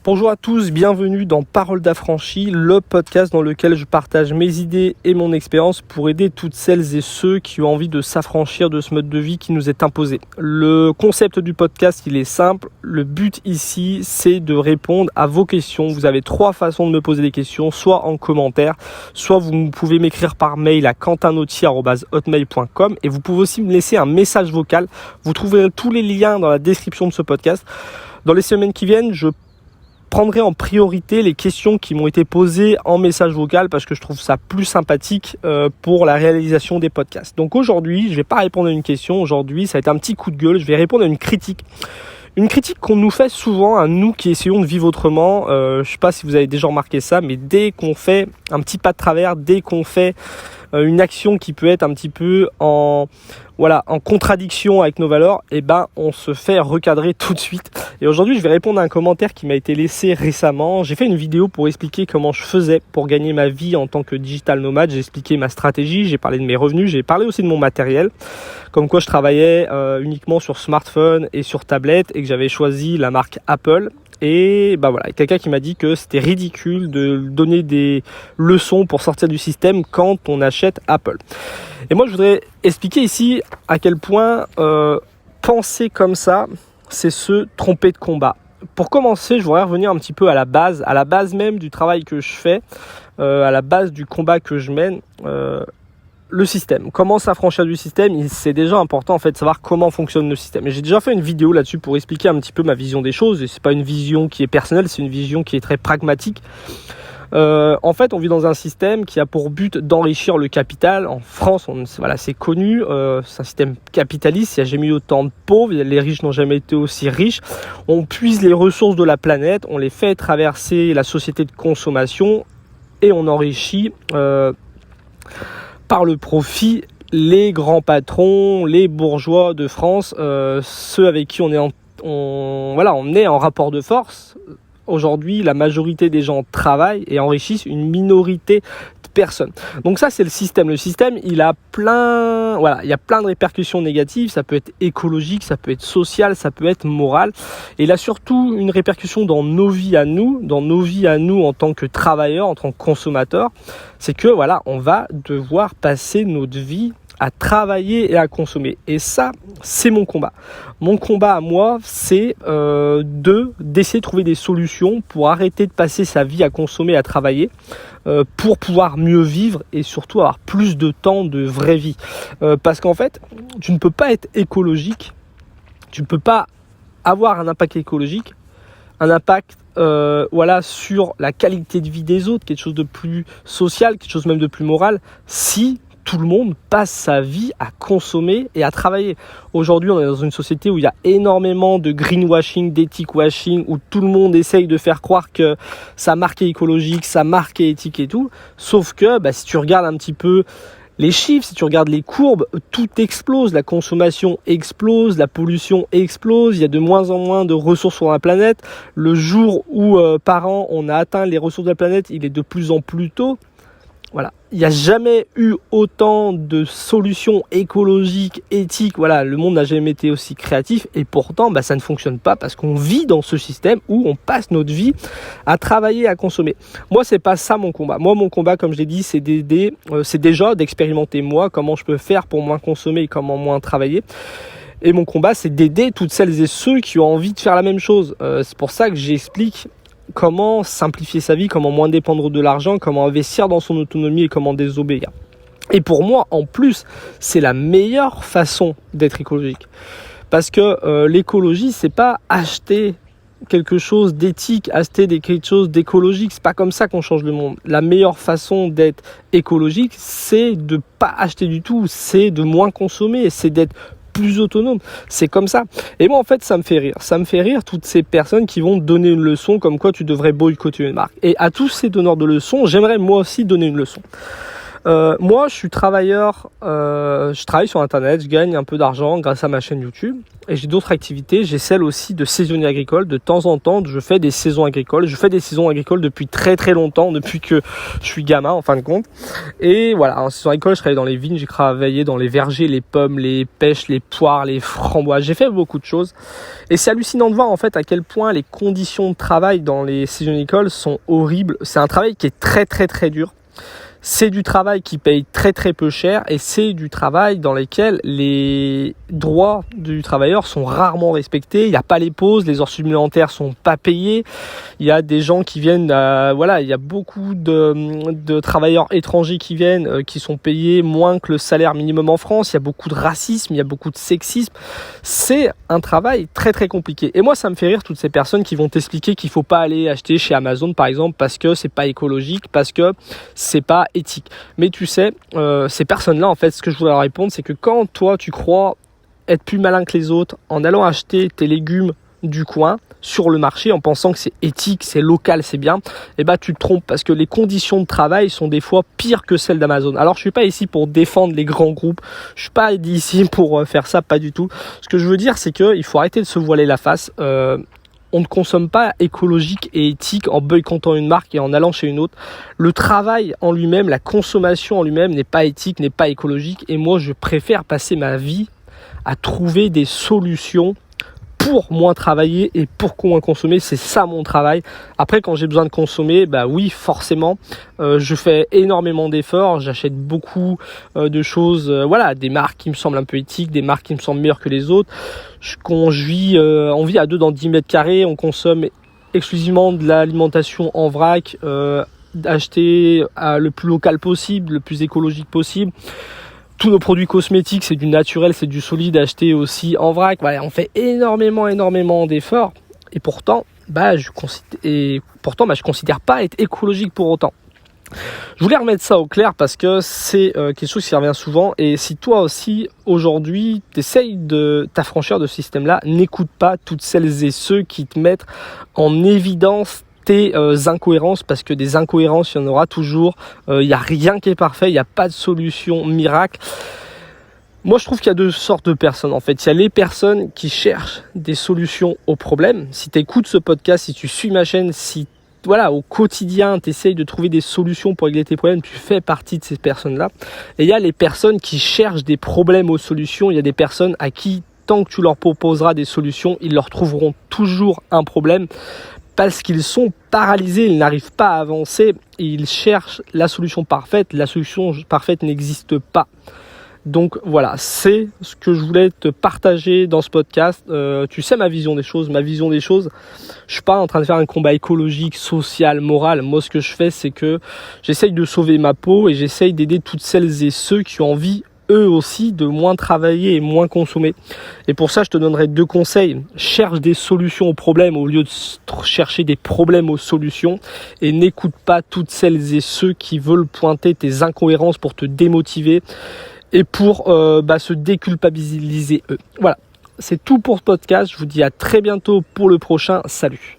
Bonjour à tous, bienvenue dans Parole d'affranchi, le podcast dans lequel je partage mes idées et mon expérience pour aider toutes celles et ceux qui ont envie de s'affranchir de ce mode de vie qui nous est imposé. Le concept du podcast, il est simple. Le but ici, c'est de répondre à vos questions. Vous avez 3 façons de me poser des questions, soit en commentaire, soit vous pouvez m'écrire par mail à quentinauthie@hotmail.com et vous pouvez aussi me laisser un message vocal. Vous trouverez tous les liens dans la description de ce podcast. Dans les semaines qui viennent, je prendrai en priorité les questions qui m'ont été posées en message vocal parce que je trouve ça plus sympathique pour la réalisation des podcasts. Donc aujourd'hui, je ne vais pas répondre à une question. Aujourd'hui, ça va être un petit coup de gueule. Je vais répondre à une critique. Une critique qu'on nous fait souvent à nous qui essayons de vivre autrement. Je ne sais pas si vous avez déjà remarqué ça, mais dès qu'on fait un petit pas de travers, dès qu'on fait une action qui peut être un petit peu en contradiction avec nos valeurs, on se fait recadrer tout de suite. Et aujourd'hui, je vais répondre à un commentaire qui m'a été laissé récemment. J'ai fait une vidéo pour expliquer comment je faisais pour gagner ma vie en tant que digital nomade. J'ai expliqué ma stratégie, j'ai parlé de mes revenus, j'ai parlé aussi de mon matériel. Comme quoi je travaillais uniquement sur smartphone et sur tablette et que j'avais choisi la marque Apple. Et quelqu'un qui m'a dit que c'était ridicule de donner des leçons pour sortir du système quand on achète Apple. Et moi je voudrais expliquer ici à quel point penser comme ça, c'est se tromper de combat. Pour commencer, je voudrais revenir un petit peu à la base même du travail que je fais, à la base du combat que je mène. Le système, comment s'affranchir du système, c'est déjà important en fait de savoir comment fonctionne le système. Et j'ai déjà fait une vidéo là-dessus pour expliquer un petit peu ma vision des choses. Et c'est pas une vision qui est personnelle, c'est une vision qui est très pragmatique. En fait, on vit dans un système qui a pour but d'enrichir le capital. En France, c'est connu, c'est un système capitaliste. Il n'y a jamais eu autant de pauvres, les riches n'ont jamais été aussi riches. On puise les ressources de la planète, on les fait traverser la société de consommation et on enrichit par le profit les grands patrons, les bourgeois de France, ceux avec qui on est en rapport de force. Aujourd'hui, la majorité des gens travaillent et enrichissent une minorité de personnes. Donc ça, c'est le système. Le système, il y a plein de répercussions négatives. Ça peut être écologique, ça peut être social, ça peut être moral. Et il a surtout une répercussion dans nos vies à nous en tant que travailleurs, en tant que consommateurs. C'est que on va devoir passer notre vie à travailler et à consommer. Et ça, c'est mon combat. Mon combat à moi, c'est d'essayer de trouver des solutions pour arrêter de passer sa vie à consommer, à travailler, pour pouvoir mieux vivre et surtout avoir plus de temps de vraie vie. Parce qu'en fait, tu ne peux pas être écologique, tu ne peux pas avoir un impact écologique, un impact sur la qualité de vie des autres, quelque chose de plus social, quelque chose même de plus moral, si tout le monde passe sa vie à consommer et à travailler. Aujourd'hui, on est dans une société où il y a énormément de greenwashing, d'éthique washing, où tout le monde essaye de faire croire que sa marque est écologique, sa marque est éthique et tout. Sauf que si tu regardes un petit peu les chiffres, si tu regardes les courbes, tout explose. La consommation explose, la pollution explose. Il y a de moins en moins de ressources sur la planète. Le jour où par an on a atteint les ressources de la planète, il est de plus en plus tôt. Il n'y a jamais eu autant de solutions écologiques, éthiques. Le monde n'a jamais été aussi créatif et pourtant, ça ne fonctionne pas parce qu'on vit dans ce système où on passe notre vie à travailler, à consommer. Moi, c'est pas ça mon combat. Moi, mon combat, comme je l'ai dit, c'est déjà d'expérimenter moi comment je peux faire pour moins consommer et comment moins travailler. Et mon combat, c'est d'aider toutes celles et ceux qui ont envie de faire la même chose. C'est pour ça que j'explique comment simplifier sa vie, comment moins dépendre de l'argent, comment investir dans son autonomie et comment désobéir. Et pour moi, en plus, c'est la meilleure façon d'être écologique. Parce que l'écologie, c'est pas acheter quelque chose d'éthique, acheter quelque chose d'écologique. C'est pas comme ça qu'on change le monde. La meilleure façon d'être écologique, c'est de pas acheter du tout, c'est de moins consommer, c'est d'être plus autonome, c'est comme ça. Et moi en fait ça me fait rire toutes ces personnes qui vont donner une leçon comme quoi tu devrais boycotter une marque. Et à tous ces donneurs de leçons, j'aimerais moi aussi donner une leçon. Moi, je suis travailleur, je travaille sur Internet, je gagne un peu d'argent grâce à ma chaîne YouTube. Et j'ai d'autres activités, j'ai celle aussi de saisonnier agricole. De temps en temps, je fais des saisons agricoles. Je fais des saisons agricoles depuis très très longtemps, depuis que je suis gamin en fin de compte. Et voilà, en saison agricole, je travaillais dans les vignes, j'ai travaillé dans les vergers, les pommes, les pêches, les poires, les framboises. J'ai fait beaucoup de choses. Et c'est hallucinant de voir en fait à quel point les conditions de travail dans les saisons agricoles sont horribles. C'est un travail qui est très très très dur. C'est du travail qui paye très très peu cher et c'est du travail dans lequel les droits du travailleur sont rarement respectés. Il n'y a pas les pauses, les heures supplémentaires sont pas payées. Il y a des gens qui viennent, il y a beaucoup de travailleurs étrangers qui viennent, qui sont payés moins que le salaire minimum en France. Il y a beaucoup de racisme, il y a beaucoup de sexisme. C'est un travail très très compliqué. Et moi, ça me fait rire toutes ces personnes qui vont t'expliquer qu'il faut pas aller acheter chez Amazon par exemple parce que c'est pas écologique, parce que c'est pas éthique. Mais tu sais, ces personnes-là, en fait, ce que je voulais leur répondre, c'est que quand toi, tu crois être plus malin que les autres en allant acheter tes légumes du coin sur le marché en pensant que c'est éthique, c'est local, c'est bien, et bah tu te trompes parce que les conditions de travail sont des fois pires que celles d'Amazon. Alors je suis pas ici pour défendre les grands groupes, je suis pas ici pour faire ça, pas du tout. Ce que je veux dire, c'est que il faut arrêter de se voiler la face. On ne consomme pas écologique et éthique en boycottant une marque et en allant chez une autre. Le travail en lui-même, la consommation en lui-même n'est pas éthique, n'est pas écologique. Et moi, je préfère passer ma vie à trouver des solutions pour moins travailler et pour moins consommer. C'est ça mon travail. Après, quand j'ai besoin de consommer, bah oui, forcément, je fais énormément d'efforts. J'achète beaucoup de choses, des marques qui me semblent un peu éthiques, des marques qui me semblent meilleures que les autres. On vit à deux dans 10 mètres carrés, on consomme exclusivement de l'alimentation en vrac, acheter le plus local possible, le plus écologique possible. Tous nos produits cosmétiques, c'est du naturel, c'est du solide, acheté aussi en vrac. Voilà, on fait énormément d'efforts. Et pourtant, je considère pas être écologique pour autant. Je voulais remettre ça au clair parce que c'est quelque chose qui revient souvent. Et si toi aussi, aujourd'hui, tu essayes de t'affranchir de ce système-là, n'écoute pas toutes celles et ceux qui te mettent en évidence tes incohérences, parce que des incohérences, il y en aura toujours. Il n'y a rien qui est parfait, il n'y a pas de solution miracle. Moi, je trouve qu'il y a deux sortes de personnes. En fait, il y a les personnes qui cherchent des solutions aux problèmes. Si tu écoutes ce podcast, si tu suis ma chaîne, si au quotidien, tu essayes de trouver des solutions pour régler tes problèmes, tu fais partie de ces personnes-là. Et il y a les personnes qui cherchent des problèmes aux solutions. Il y a des personnes à qui, tant que tu leur proposeras des solutions, ils leur trouveront toujours un problème parce qu'ils sont paralysés, ils n'arrivent pas à avancer et ils cherchent la solution parfaite. La solution parfaite n'existe pas. Donc voilà, c'est ce que je voulais te partager dans ce podcast. Tu sais ma vision des choses. Je suis pas en train de faire un combat écologique, social, moral. Moi, ce que je fais, c'est que j'essaye de sauver ma peau et j'essaye d'aider toutes celles et ceux qui ont envie, eux aussi, de moins travailler et moins consommer. Et pour ça, je te donnerai 2 conseils. Cherche des solutions aux problèmes au lieu de chercher des problèmes aux solutions. Et n'écoute pas toutes celles et ceux qui veulent pointer tes incohérences pour te démotiver et pour se déculpabiliser eux. Voilà, c'est tout pour ce podcast. Je vous dis à très bientôt pour le prochain. Salut.